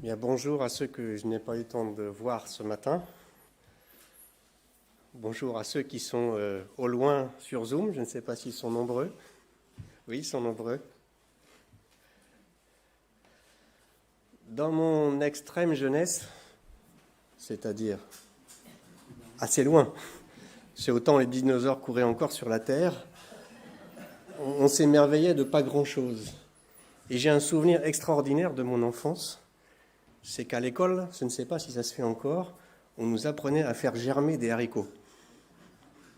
Bien, bonjour à ceux que je n'ai pas eu le temps de voir ce matin. Bonjour à ceux qui sont au loin sur Zoom. Je ne sais pas s'ils sont nombreux. Oui, ils sont nombreux. Dans mon extrême jeunesse, c'est-à-dire assez loin, c'est autant les dinosaures couraient encore sur la Terre, on s'émerveillait de pas grand-chose. Et j'ai un souvenir extraordinaire de mon enfance. C'est qu'à l'école, je ne sais pas si ça se fait encore, on nous apprenait à faire germer des haricots.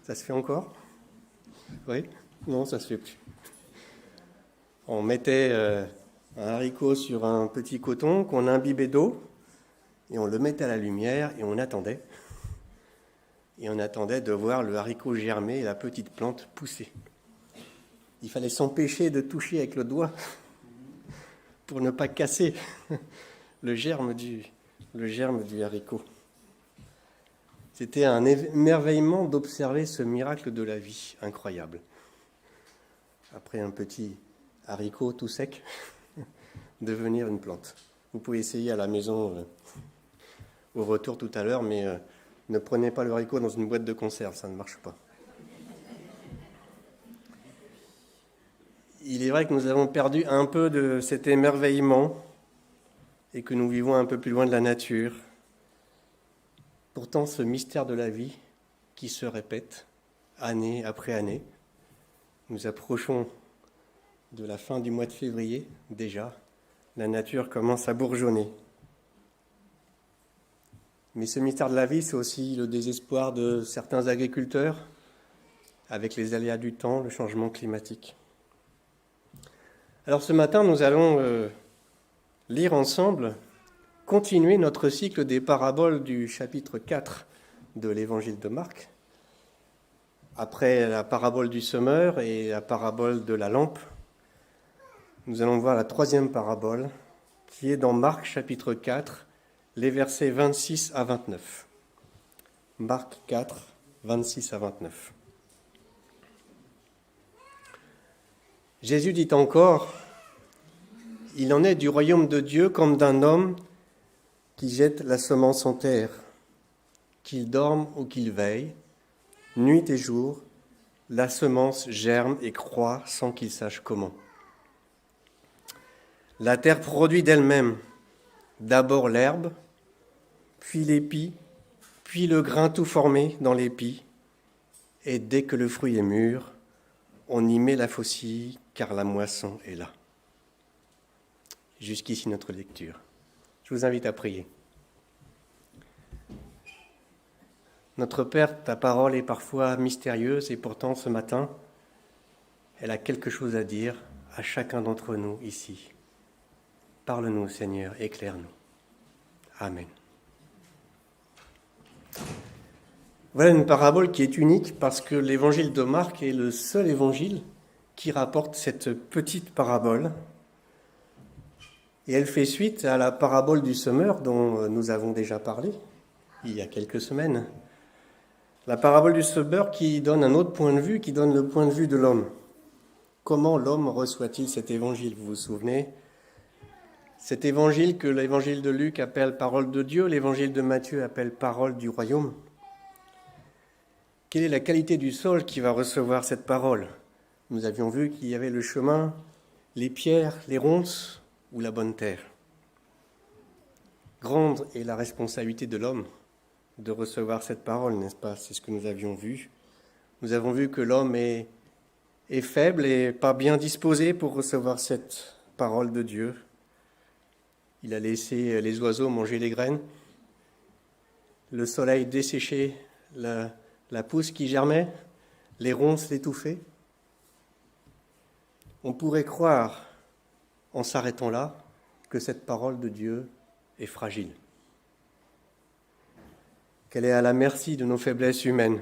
Ça se fait encore ? Oui ? Non, ça se fait plus. On mettait un haricot sur un petit coton qu'on imbibait d'eau et on le mettait à la lumière et on attendait. Et on attendait de voir le haricot germer et la petite plante pousser. Il fallait s'empêcher de toucher avec le doigt pour ne pas casser le germe du haricot. C'était un émerveillement d'observer ce miracle de la vie incroyable. Après un petit haricot tout sec, devenir une plante. Vous pouvez essayer à la maison au retour tout à l'heure, mais ne prenez pas le haricot dans une boîte de conserve, ça ne marche pas. Il est vrai que nous avons perdu un peu de cet émerveillement et que nous vivons un peu plus loin de la nature. Pourtant, ce mystère de la vie qui se répète année après année, nous approchons de la fin du mois de février déjà, la nature commence à bourgeonner. Mais ce mystère de la vie, c'est aussi le désespoir de certains agriculteurs avec les aléas du temps, le changement climatique. Alors ce matin, nous allons lire ensemble, continuer notre cycle des paraboles du chapitre 4 de l'évangile de Marc. Après la parabole du semeur et la parabole de la lampe, nous allons voir la troisième parabole qui est dans Marc chapitre 4, les versets 26 à 29. Marc 4, 26 à 29. Jésus dit encore, « Il en est du royaume de Dieu comme d'un homme qui jette la semence en terre, qu'il dorme ou qu'il veille, nuit et jour, la semence germe et croît sans qu'il sache comment. La terre produit d'elle-même d'abord l'herbe, puis l'épi, puis le grain tout formé dans l'épi, et dès que le fruit est mûr, on y met la faucille, car la moisson est là. » Jusqu'ici notre lecture. Je vous invite à prier. Notre Père, ta parole est parfois mystérieuse et pourtant ce matin, elle a quelque chose à dire à chacun d'entre nous ici. Parle-nous, Seigneur, éclaire-nous. Amen. Voilà une parabole qui est unique parce que l'évangile de Marc est le seul évangile qui rapporte cette petite parabole. Et elle fait suite à la parabole du semeur dont nous avons déjà parlé il y a quelques semaines. La parabole du semeur qui donne un autre point de vue, qui donne le point de vue de l'homme. Comment l'homme reçoit-il cet évangile ? Vous vous souvenez ? Cet évangile que l'évangile de Luc appelle parole de Dieu, l'évangile de Matthieu appelle parole du royaume. Quelle est la qualité du sol qui va recevoir cette parole ? Nous avions vu qu'il y avait le chemin, les pierres, les ronces ou la bonne terre. Grande est la responsabilité de l'homme de recevoir cette parole, n'est-ce pas ? C'est ce que nous avions vu. Nous avons vu que l'homme est faible et pas bien disposé pour recevoir cette parole de Dieu. Il a laissé les oiseaux manger les graines, le soleil dessécher la pousse qui germait, les ronces l'étouffer. On pourrait croire, en s'arrêtant là, que cette parole de Dieu est fragile, qu'elle est à la merci de nos faiblesses humaines.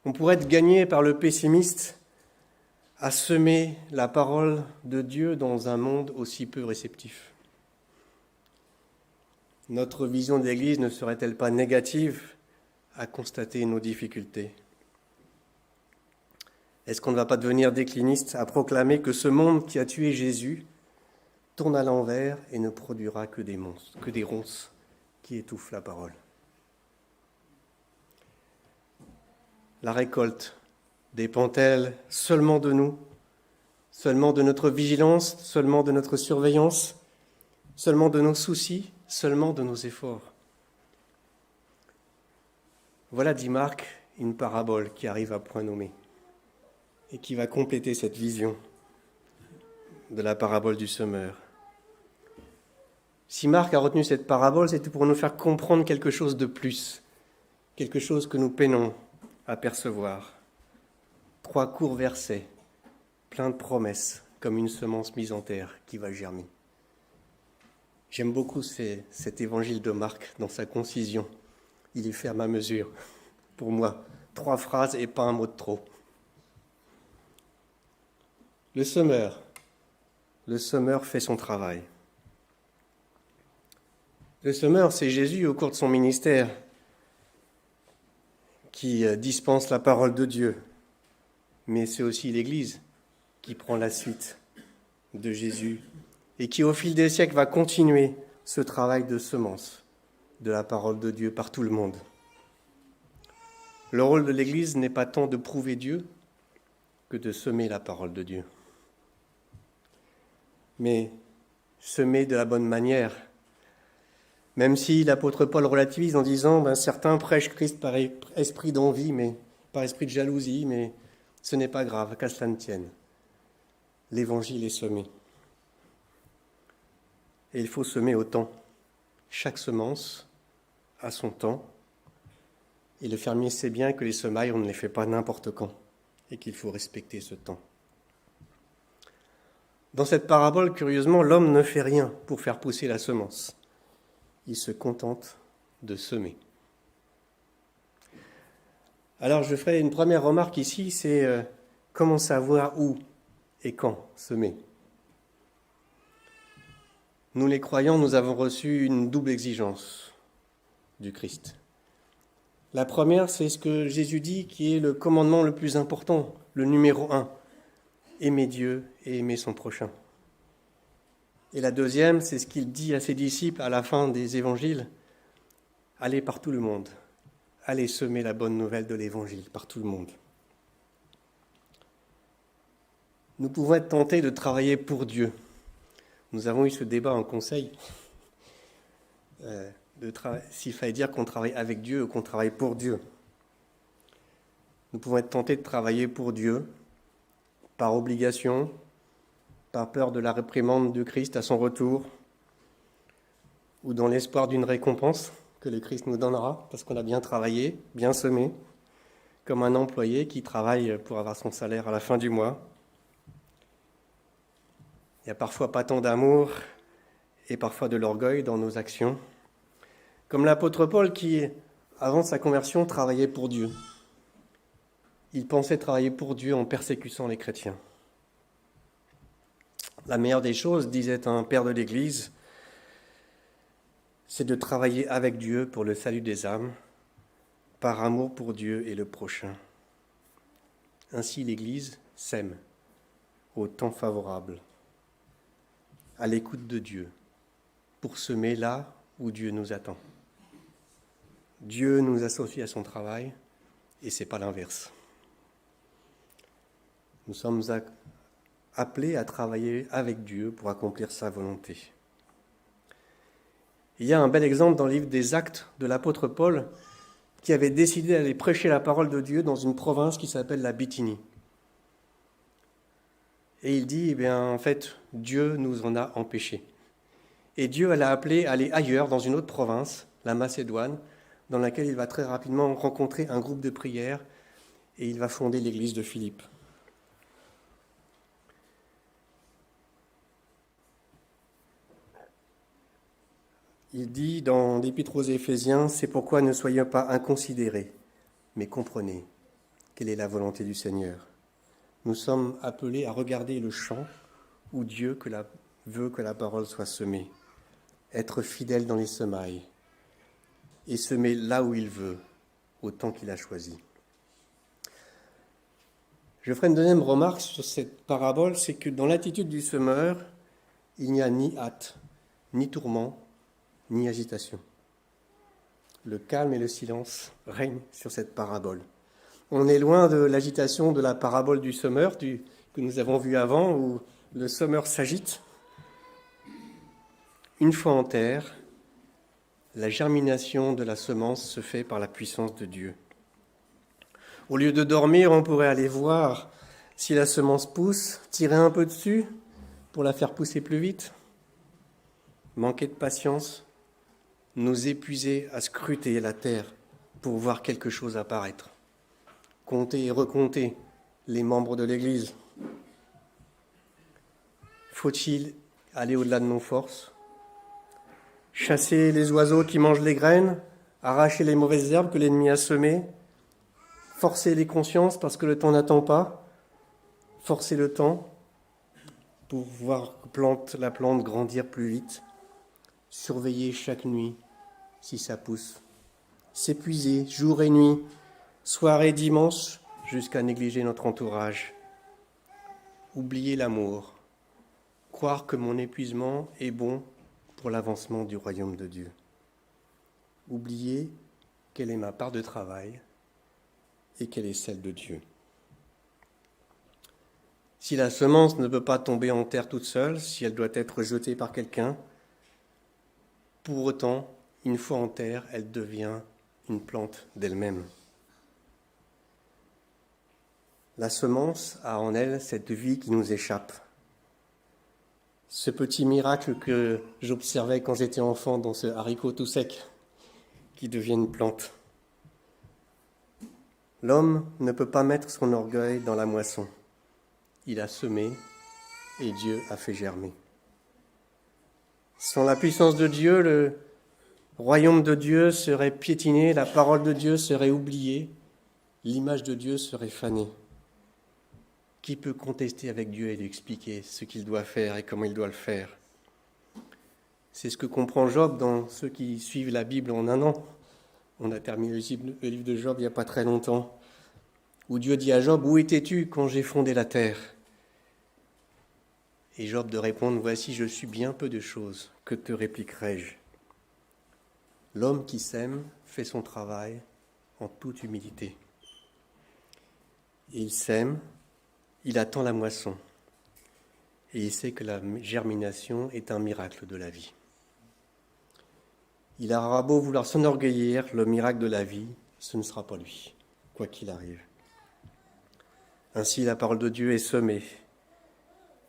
On pourrait être gagné par le pessimiste à semer la parole de Dieu dans un monde aussi peu réceptif. Notre vision de l'Église ne serait-elle pas négative à constater nos difficultés ? Est-ce qu'on ne va pas devenir décliniste à proclamer que ce monde qui a tué Jésus tourne à l'envers et ne produira que des ronces qui étouffent la parole. La récolte dépend-elle seulement de nous, seulement de notre vigilance, seulement de notre surveillance, seulement de nos soucis, seulement de nos efforts? Voilà, dit Marc, une parabole qui arrive à point nommé et qui va compléter cette vision de la parabole du semeur. Si Marc a retenu cette parabole, c'était pour nous faire comprendre quelque chose de plus, quelque chose que nous peinons à percevoir. 3 courts versets, pleins de promesses, comme une semence mise en terre qui va germer. J'aime beaucoup cet évangile de Marc dans sa concision. Il est fait à ma mesure. Pour moi, 3 phrases et pas un mot de trop. Le semeur fait son travail. Le semeur, c'est Jésus au cours de son ministère qui dispense la parole de Dieu. Mais c'est aussi l'Église qui prend la suite de Jésus et qui, au fil des siècles, va continuer ce travail de semence de la parole de Dieu par tout le monde. Le rôle de l'Église n'est pas tant de prouver Dieu que de semer la parole de Dieu. Mais semer de la bonne manière. Même si l'apôtre Paul relativise en disant certains prêchent Christ par esprit d'envie, mais par esprit de jalousie, mais ce n'est pas grave, qu'à cela ne tienne. L'évangile est semé. Et il faut semer au temps. Chaque semence a son temps. Et le fermier sait bien que les semailles, on ne les fait pas n'importe quand, et qu'il faut respecter ce temps. Dans cette parabole, curieusement, l'homme ne fait rien pour faire pousser la semence. Il se contente de semer. Alors je ferai une première remarque ici, c'est comment savoir où et quand semer. Nous les croyants, nous avons reçu une double exigence du Christ. La première, c'est ce que Jésus dit qui est le commandement le plus important, le numéro 1. Aimer Dieu et aimer son prochain. Et la deuxième, c'est ce qu'il dit à ses disciples à la fin des évangiles. Allez par tout le monde. Allez semer la bonne nouvelle de l'évangile par tout le monde. Nous pouvons être tentés de travailler pour Dieu. Nous avons eu ce débat en conseil. S'il fallait dire qu'on travaille avec Dieu ou qu'on travaille pour Dieu. Nous pouvons être tentés de travailler pour Dieu, par obligation, par peur de la réprimande du Christ à son retour, ou dans l'espoir d'une récompense que le Christ nous donnera, parce qu'on a bien travaillé, bien semé, comme un employé qui travaille pour avoir son salaire à la fin du mois. Il n'y a parfois pas tant d'amour et parfois de l'orgueil dans nos actions. Comme l'apôtre Paul qui, avant sa conversion, travaillait pour Dieu. Il pensait travailler pour Dieu en persécutant les chrétiens. La meilleure des choses, disait un père de l'Église, c'est de travailler avec Dieu pour le salut des âmes, par amour pour Dieu et le prochain. Ainsi l'Église sème au temps favorable, à l'écoute de Dieu, pour semer là où Dieu nous attend. Dieu nous associe à son travail et ce n'est pas l'inverse. Nous sommes appelés à travailler avec Dieu pour accomplir sa volonté. Il y a un bel exemple dans le livre des Actes de l'apôtre Paul qui avait décidé d'aller prêcher la parole de Dieu dans une province qui s'appelle la Bithynie. Et il dit, en fait, Dieu nous en a empêchés. Et Dieu l'a appelé à aller ailleurs, dans une autre province, la Macédoine, dans laquelle il va très rapidement rencontrer un groupe de prière et il va fonder l'église de Philippe. Il dit dans l'Épître aux Éphésiens, « C'est pourquoi ne soyez pas inconsidérés, mais comprenez quelle est la volonté du Seigneur. Nous sommes appelés à regarder le champ où Dieu veut que la parole soit semée, être fidèle dans les semailles et semer là où il veut, au temps qu'il a choisi. » Je ferai une deuxième remarque sur cette parabole, c'est que dans l'attitude du semeur, il n'y a ni hâte, ni tourment, ni agitation. Le calme et le silence règnent sur cette parabole. On est loin de l'agitation de la parabole du semeur que nous avons vu avant, où le semeur s'agite. Une fois en terre, la germination de la semence se fait par la puissance de Dieu. Au lieu de dormir, on pourrait aller voir si la semence pousse, tirer un peu dessus pour la faire pousser plus vite. Manquer de patience, nous épuiser à scruter la terre pour voir quelque chose apparaître. Compter et recompter les membres de l'Église. Faut-il aller au-delà de nos forces ? Chasser les oiseaux qui mangent les graines, arracher les mauvaises herbes que l'ennemi a semées, forcer les consciences parce que le temps n'attend pas, forcer le temps pour voir la plante grandir plus vite, surveiller chaque nuit si ça pousse, s'épuiser jour et nuit, soir et dimanche, jusqu'à négliger notre entourage, oublier l'amour, croire que mon épuisement est bon pour l'avancement du royaume de Dieu. Oublier quelle est ma part de travail et quelle est celle de Dieu. Si la semence ne peut pas tomber en terre toute seule, si elle doit être jetée par quelqu'un, pour autant, une fois en terre, elle devient une plante d'elle-même. La semence a en elle cette vie qui nous échappe. Ce petit miracle que j'observais quand j'étais enfant dans ce haricot tout sec qui devient une plante. L'homme ne peut pas mettre son orgueil dans la moisson. Il a semé et Dieu a fait germer. Sans la puissance de Dieu, le royaume de Dieu serait piétiné, la parole de Dieu serait oubliée, l'image de Dieu serait fanée. Qui peut contester avec Dieu et lui expliquer ce qu'il doit faire et comment il doit le faire ? C'est ce que comprend Job dans ceux qui suivent la Bible en un an. On a terminé le livre de Job il n'y a pas très longtemps, où Dieu dit à Job « Où étais-tu quand j'ai fondé la terre ?» Et Job de répondre « Voici, je suis bien peu de choses, que te répliquerai-je » L'homme qui sème fait son travail en toute humilité. Il sème, il attend la moisson et il sait que la germination est un miracle de la vie. Il aura beau vouloir s'enorgueillir, le miracle de la vie, ce ne sera pas lui, quoi qu'il arrive. Ainsi, la parole de Dieu est semée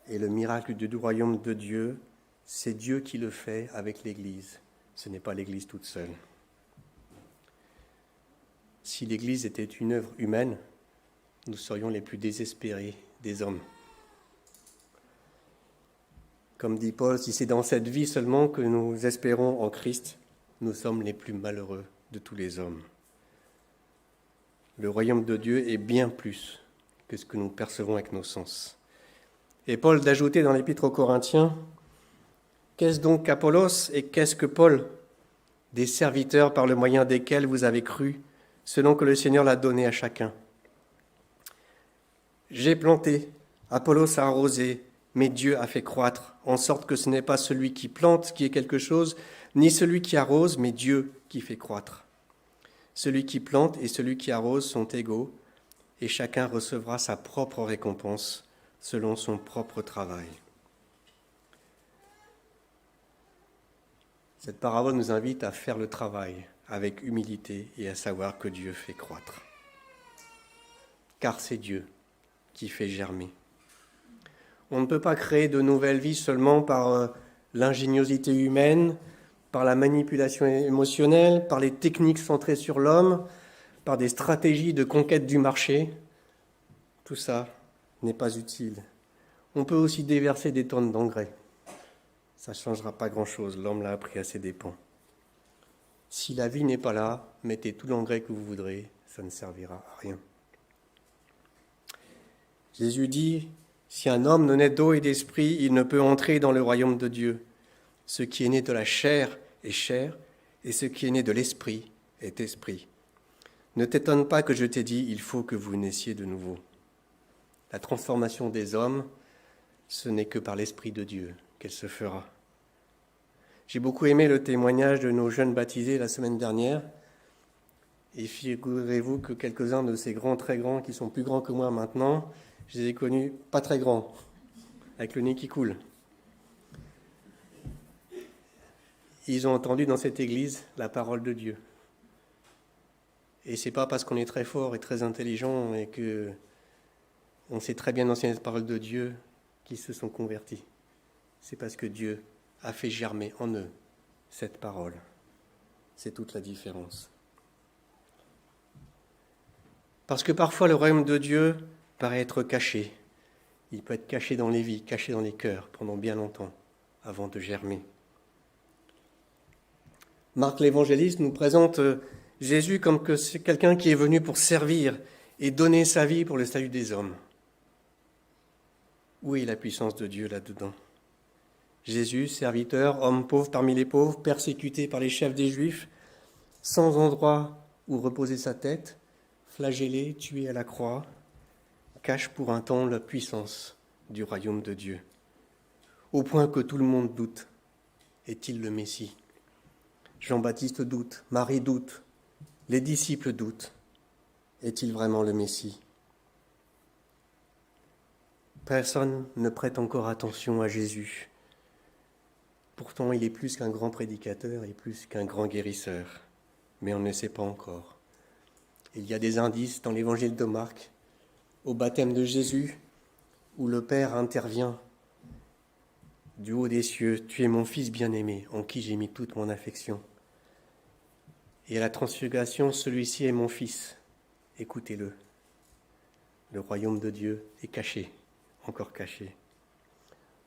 et le miracle du royaume de Dieu, c'est Dieu qui le fait avec l'Église. Ce n'est pas l'Église toute seule. Si l'Église était une œuvre humaine, nous serions les plus désespérés des hommes. Comme dit Paul, si c'est dans cette vie seulement que nous espérons en Christ, nous sommes les plus malheureux de tous les hommes. Le royaume de Dieu est bien plus que ce que nous percevons avec nos sens. Et Paul d'ajouter dans l'Épître aux Corinthiens, « Qu'est-ce donc qu'Apollos et qu'est-ce que Paul ? Des serviteurs par le moyen desquels vous avez cru, selon que le Seigneur l'a donné à chacun. J'ai planté, Apollos a arrosé, mais Dieu a fait croître, en sorte que ce n'est pas celui qui plante qui est quelque chose, ni celui qui arrose, mais Dieu qui fait croître. Celui qui plante et celui qui arrose sont égaux, et chacun recevra sa propre récompense selon son propre travail. » Cette parabole nous invite à faire le travail avec humilité et à savoir que Dieu fait croître. Car c'est Dieu qui fait germer. On ne peut pas créer de nouvelles vies seulement par l'ingéniosité humaine, par la manipulation émotionnelle, par les techniques centrées sur l'homme, par des stratégies de conquête du marché. Tout ça n'est pas utile. On peut aussi déverser des tonnes d'engrais. Ça ne changera pas grand-chose, l'homme l'a appris à ses dépens. Si la vie n'est pas là, mettez tout l'engrais que vous voudrez, ça ne servira à rien. Jésus dit, si un homme ne naît d'eau et d'esprit, il ne peut entrer dans le royaume de Dieu. Ce qui est né de la chair est chair, et ce qui est né de l'esprit est esprit. Ne t'étonne pas que je t'ai dit, il faut que vous naissiez de nouveau. La transformation des hommes, ce n'est que par l'Esprit de Dieu qu'elle se fera. J'ai beaucoup aimé le témoignage de nos jeunes baptisés la semaine dernière. Et figurez-vous que quelques-uns de ces grands, très grands, qui sont plus grands que moi maintenant, je les ai connus pas très grands, avec le nez qui coule. Ils ont entendu dans cette église la parole de Dieu. Et c'est pas parce qu'on est très fort et très intelligent et que on sait très bien enseigner la parole de Dieu qu'ils se sont convertis. C'est parce que Dieu a fait germer en eux cette parole. C'est toute la différence. Parce que parfois le royaume de Dieu paraît être caché. Il peut être caché dans les vies, caché dans les cœurs pendant bien longtemps avant de germer. Marc l'évangéliste nous présente Jésus comme que c'est quelqu'un qui est venu pour servir et donner sa vie pour le salut des hommes. Où est la puissance de Dieu là-dedans ? Jésus, serviteur, homme pauvre parmi les pauvres, persécuté par les chefs des Juifs, sans endroit où reposer sa tête, flagellé, tué à la croix, cache pour un temps la puissance du royaume de Dieu, au point que tout le monde doute. Est-il le Messie ? Jean-Baptiste doute, Marie doute, les disciples doutent. Est-il vraiment le Messie ? Personne ne prête encore attention à Jésus. Pourtant, il est plus qu'un grand prédicateur et plus qu'un grand guérisseur. Mais on ne sait pas encore. Il y a des indices dans l'évangile de Marc, au baptême de Jésus, où le Père intervient du haut des cieux. « Tu es mon Fils bien-aimé, en qui j'ai mis toute mon affection. » Et à la transfiguration, « Celui-ci est mon Fils, écoutez-le. » Le royaume de Dieu est caché, encore caché.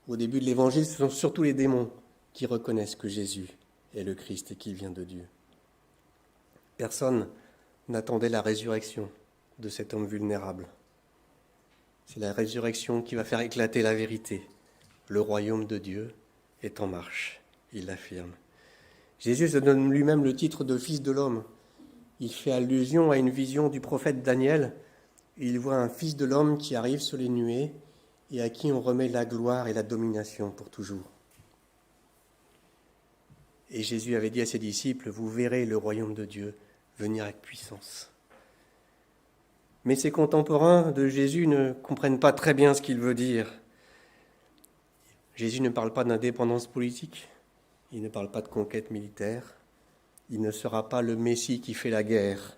Au début de l'évangile, ce sont surtout les démons qui reconnaissent que Jésus est le Christ et qu'il vient de Dieu. Personne n'attendait la résurrection de cet homme vulnérable. C'est la résurrection qui va faire éclater la vérité. Le royaume de Dieu est en marche, il l'affirme. Jésus se donne lui-même le titre de Fils de l'homme. Il fait allusion à une vision du prophète Daniel. Il voit un Fils de l'homme qui arrive sur les nuées et à qui on remet la gloire et la domination pour toujours. Et Jésus avait dit à ses disciples, « Vous verrez le royaume de Dieu venir avec puissance. » Mais ses contemporains de Jésus ne comprennent pas très bien ce qu'il veut dire. Jésus ne parle pas d'indépendance politique, il ne parle pas de conquête militaire, il ne sera pas le Messie qui fait la guerre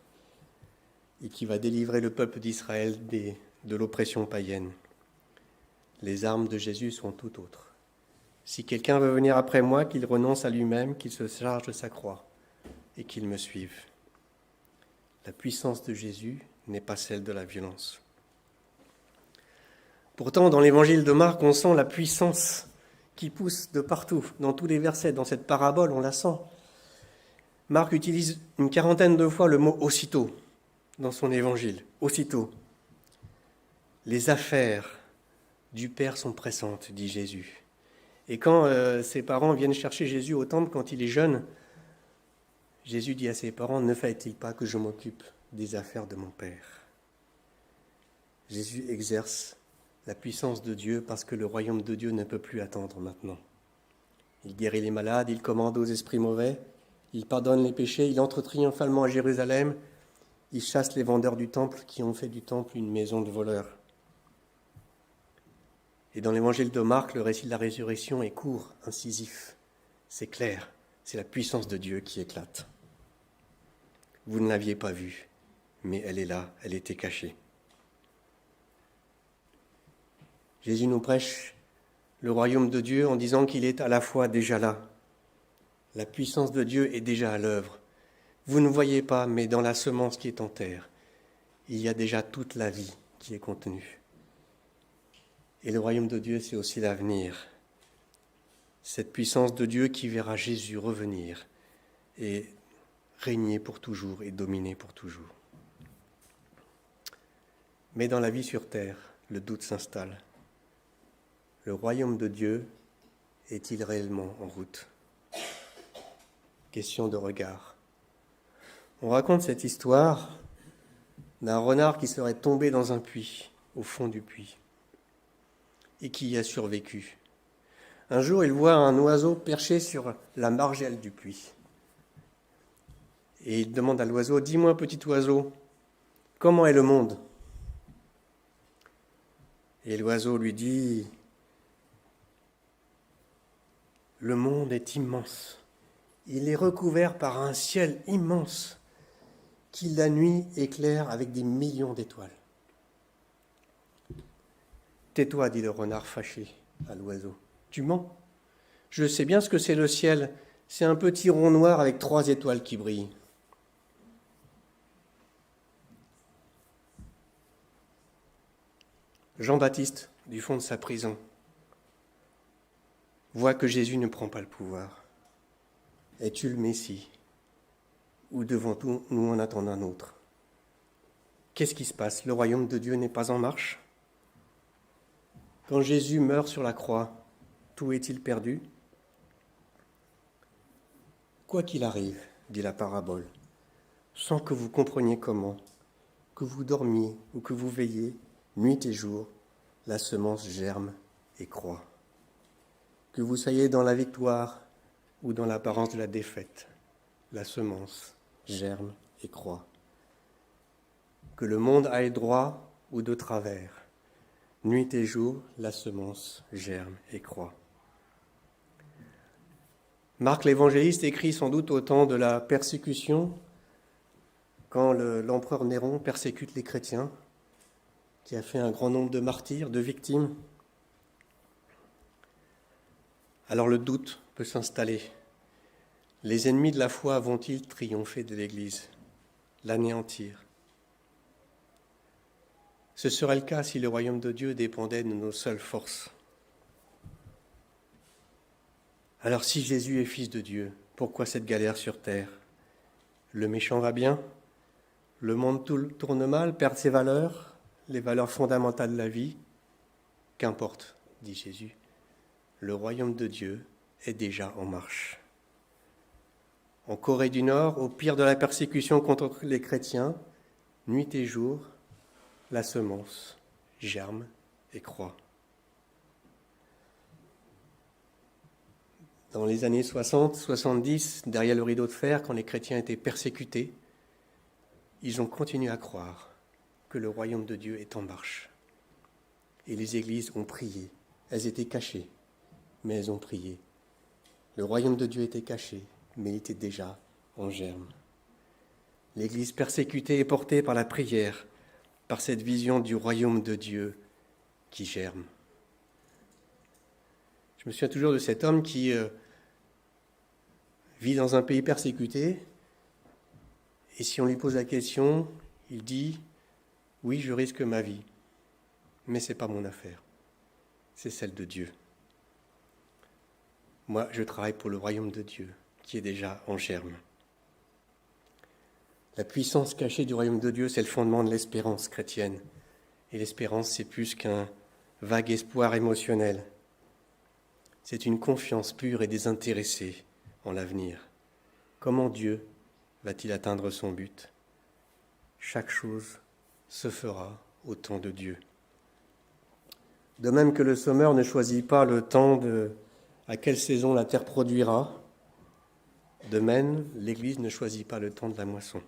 et qui va délivrer le peuple d'Israël de l'oppression païenne. Les armes de Jésus sont tout autres. Si quelqu'un veut venir après moi, qu'il renonce à lui-même, qu'il se charge de sa croix et qu'il me suive. La puissance de Jésus n'est pas celle de la violence. Pourtant, dans l'évangile de Marc, on sent la puissance qui pousse de partout, dans tous les versets, dans cette parabole, on la sent. Marc utilise une quarantaine de fois le mot « aussitôt » dans son évangile. Aussitôt. Les affaires du Père sont pressantes, dit Jésus. Et quand ses parents viennent chercher Jésus au temple, quand il est jeune, Jésus dit à ses parents, « Ne fallait-il pas que je m'occupe des affaires de mon Père ?» Jésus exerce la puissance de Dieu parce que le royaume de Dieu ne peut plus attendre maintenant. Il guérit les malades, il commande aux esprits mauvais, il pardonne les péchés, il entre triomphalement à Jérusalem, il chasse les vendeurs du temple qui ont fait du temple une maison de voleurs. Et dans l'évangile de Marc, le récit de la résurrection est court, incisif. C'est clair, c'est la puissance de Dieu qui éclate. Vous ne l'aviez pas vue, mais elle est là, elle était cachée. Jésus nous prêche le royaume de Dieu en disant qu'il est à la fois déjà là. La puissance de Dieu est déjà à l'œuvre. Vous ne voyez pas, mais dans la semence qui est en terre, il y a déjà toute la vie qui est contenue. Et le royaume de Dieu, c'est aussi l'avenir. Cette puissance de Dieu qui verra Jésus revenir et régner pour toujours et dominer pour toujours. Mais dans la vie sur terre, le doute s'installe. Le royaume de Dieu est-il réellement en route ? Question de regard. On raconte cette histoire d'un renard qui serait tombé dans un puits, au fond du puits, et qui y a survécu. Un jour, il voit un oiseau perché sur la margelle du puits. Et il demande à l'oiseau, « Dis-moi, petit oiseau, comment est le monde ?» Et l'oiseau lui dit, « Le monde est immense. Il est recouvert par un ciel immense qui la nuit éclaire avec des millions d'étoiles. » « Tais-toi, dit le renard fâché à l'oiseau. Tu mens. Je sais bien ce que c'est le ciel. C'est un petit rond noir avec 3 étoiles qui brillent. » Jean-Baptiste, du fond de sa prison, voit que Jésus ne prend pas le pouvoir. Es-tu le Messie? Ou devons-nous en attendre un autre? Qu'est-ce qui se passe? Le royaume de Dieu n'est pas en marche? Quand Jésus meurt sur la croix, tout est-il perdu? Quoi qu'il arrive, dit la parabole, sans que vous compreniez comment, que vous dormiez ou que vous veilliez, nuit et jour, la semence germe et croît. Que vous soyez dans la victoire ou dans l'apparence de la défaite, la semence germe et croît. Que le monde aille droit ou de travers, nuit et jour, la semence germe et croît. Marc l'évangéliste écrit sans doute au temps de la persécution, quand l'empereur Néron persécute les chrétiens, qui a fait un grand nombre de martyrs, de victimes. Alors le doute peut s'installer. Les ennemis de la foi vont-ils triompher de l'Église, l'anéantir? Ce serait le cas si le royaume de Dieu dépendait de nos seules forces. Alors si Jésus est fils de Dieu, pourquoi cette galère sur terre? Le méchant va bien? Le monde tourne mal, perd ses valeurs, les valeurs fondamentales de la vie? Qu'importe, dit Jésus, le royaume de Dieu est déjà en marche. En Corée du Nord, au pire de la persécution contre les chrétiens, nuit et jour, la semence germe et croît. Dans les années 60, 70, derrière le rideau de fer, quand les chrétiens étaient persécutés, ils ont continué à croire que le royaume de Dieu est en marche. Et les églises ont prié. Elles étaient cachées, mais elles ont prié. Le royaume de Dieu était caché, mais il était déjà en germe. L'Église persécutée est portée par la prière, par cette vision du royaume de Dieu qui germe. Je me souviens toujours de cet homme qui vit dans un pays persécuté, et si on lui pose la question, il dit « Oui, je risque ma vie, mais ce n'est pas mon affaire, c'est celle de Dieu. Moi, je travaille pour le royaume de Dieu, qui est déjà en germe. » La puissance cachée du royaume de Dieu, c'est le fondement de l'espérance chrétienne. Et l'espérance, c'est plus qu'un vague espoir émotionnel. C'est une confiance pure et désintéressée en l'avenir. Comment Dieu va-t-il atteindre son but? Chaque chose se fera au temps de Dieu. De même que le semeur ne choisit pas le temps à quelle saison la terre produira, de même, l'Église ne choisit pas le temps de la moisson.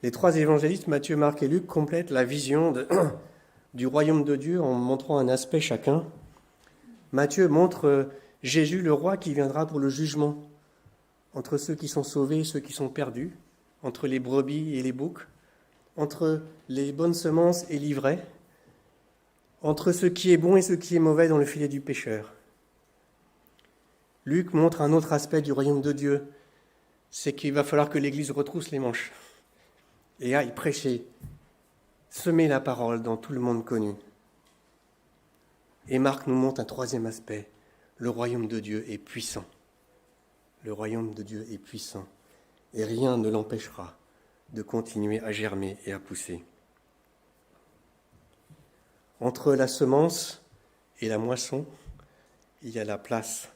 Les 3 évangélistes, Matthieu, Marc et Luc, complètent la vision du royaume de Dieu en montrant un aspect chacun. Matthieu montre Jésus, le roi, qui viendra pour le jugement entre ceux qui sont sauvés et ceux qui sont perdus, entre les brebis et les boucs, entre les bonnes semences et l'ivraie, entre ce qui est bon et ce qui est mauvais dans le filet du pécheur. Luc montre un autre aspect du royaume de Dieu, c'est qu'il va falloir que l'Église retrousse les manches et aille prêcher, semer la parole dans tout le monde connu. Et Marc nous montre un 3e aspect, le royaume de Dieu est puissant. Le royaume de Dieu est puissant et rien ne l'empêchera de continuer à germer et à pousser. Entre la semence et la moisson, il y a la place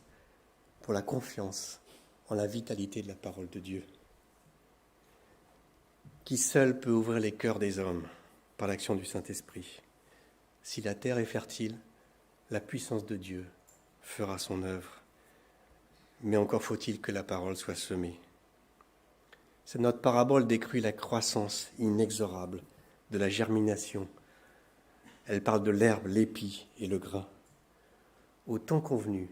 pour la confiance en la vitalité de la parole de Dieu, qui seul peut ouvrir les cœurs des hommes par l'action du Saint-Esprit. Si la terre est fertile, la puissance de Dieu fera son œuvre. Mais encore faut-il que la parole soit semée. Cette notre parabole décrit la croissance inexorable de la germination. Elle parle de l'herbe, l'épi et le grain. Au temps convenu,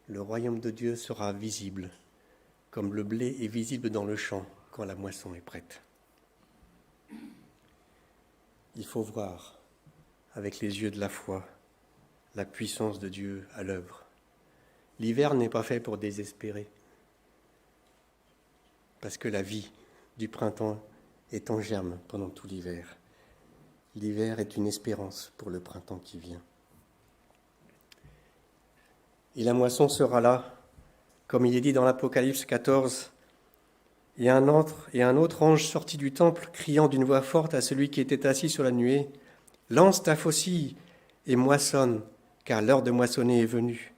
le royaume de Dieu sera visible, comme le blé est visible dans le champ quand la moisson est prête. Il faut voir, avec les yeux de la foi, la puissance de Dieu à l'œuvre. L'hiver n'est pas fait pour désespérer, parce que la vie du printemps est en germe pendant tout l'hiver. L'hiver est une espérance pour le printemps qui vient. Et la moisson sera là, comme il est dit dans l'Apocalypse 14. Et un autre ange sortit du temple, criant d'une voix forte à celui qui était assis sur la nuée, « Lance ta faucille et moissonne, car l'heure de moissonner est venue.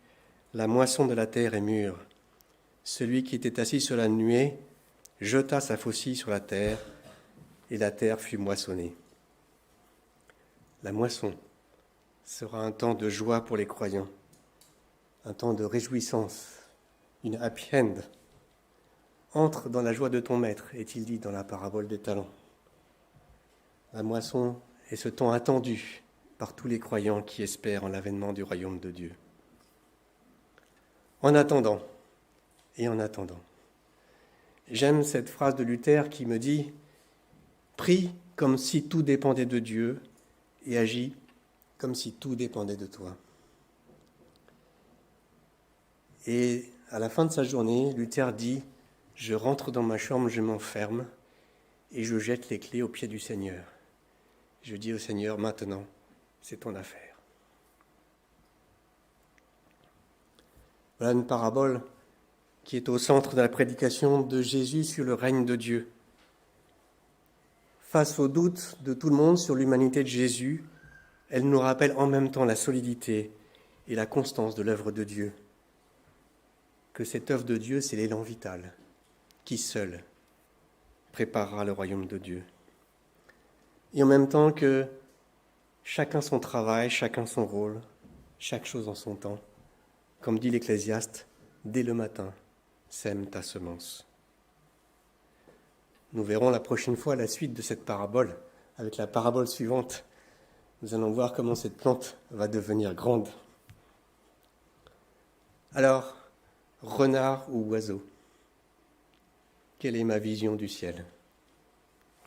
La moisson de la terre est mûre. » Celui qui était assis sur la nuée jeta sa faucille sur la terre, et la terre fut moissonnée. La moisson sera un temps de joie pour les croyants, un temps de réjouissance, une happy end. Entre dans la joie de ton maître, est-il dit dans la parabole des talents. La moisson est ce temps attendu par tous les croyants qui espèrent en l'avènement du royaume de Dieu. En attendant, j'aime cette phrase de Luther qui me dit « Prie comme si tout dépendait de Dieu et agis comme si tout dépendait de toi. » Et à la fin de sa journée, Luther dit « Je rentre dans ma chambre, je m'enferme et je jette les clés aux pieds du Seigneur. Je dis au Seigneur, maintenant, c'est ton affaire. » Voilà une parabole qui est au centre de la prédication de Jésus sur le règne de Dieu. Face aux doutes de tout le monde sur l'humanité de Jésus, elle nous rappelle en même temps la solidité et la constance de l'œuvre de Dieu. Que cette œuvre de Dieu, c'est l'élan vital qui seul préparera le royaume de Dieu. Et en même temps que chacun son travail, chacun son rôle, chaque chose en son temps. Comme dit l'Ecclésiaste, dès le matin, sème ta semence. Nous verrons la prochaine fois la suite de cette parabole, avec la parabole suivante. Nous allons voir comment cette plante va devenir grande. Alors, renard ou oiseau? Quelle est ma vision du ciel?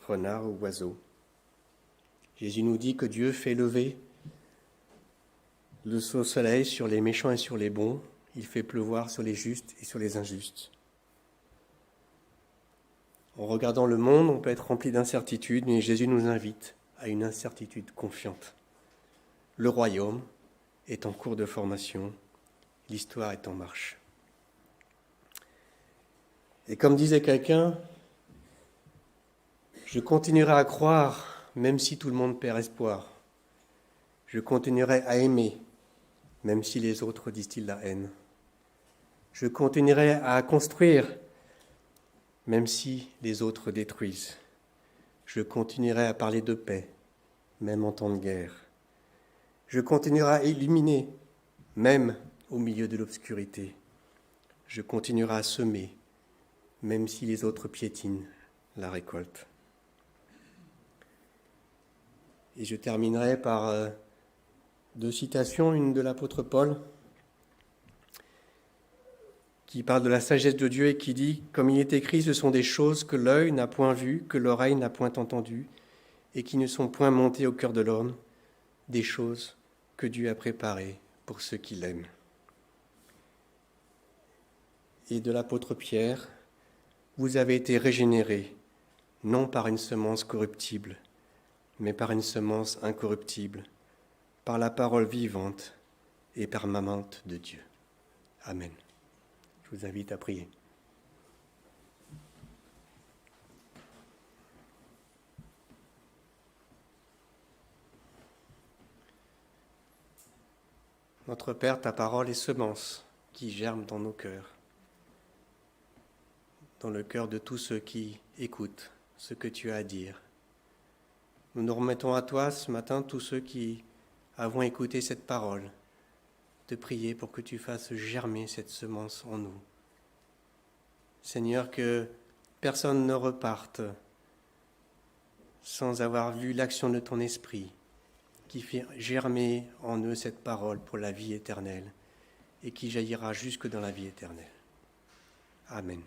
Renard ou oiseau? Jésus nous dit que Dieu fait lever le soleil sur les méchants et sur les bons. Il fait pleuvoir sur les justes et sur les injustes. En regardant le monde, on peut être rempli d'incertitudes, mais Jésus nous invite à une incertitude confiante. Le royaume est en cours de formation, l'histoire est en marche. Et comme disait quelqu'un, je continuerai à croire, même si tout le monde perd espoir. Je continuerai à aimer, même si les autres distillent la haine. Je continuerai à construire, même si les autres détruisent. Je continuerai à parler de paix, même en temps de guerre. Je continuerai à illuminer, même au milieu de l'obscurité. Je continuerai à semer, même si les autres piétinent la récolte. Et je terminerai par deux citations, une de l'apôtre Paul, qui parle de la sagesse de Dieu et qui dit « Comme il est écrit, ce sont des choses que l'œil n'a point vues, que l'oreille n'a point entendues, et qui ne sont point montées au cœur de l'homme, des choses que Dieu a préparées pour ceux qui l'aiment. » Et de l'apôtre Pierre, « Vous avez été régénérés, non par une semence corruptible, mais par une semence incorruptible, par la parole vivante et permanente de Dieu. » Amen. Je vous invite à prier. Notre Père, ta parole est semence qui germe dans nos cœurs, dans le cœur de tous ceux qui écoutent ce que tu as à dire. Nous nous remettons à toi ce matin, tous ceux qui avons écouté cette parole, te prier pour que tu fasses germer cette semence en nous. Seigneur, que personne ne reparte sans avoir vu l'action de ton esprit qui fait germer en eux cette parole pour la vie éternelle et qui jaillira jusque dans la vie éternelle. Amen.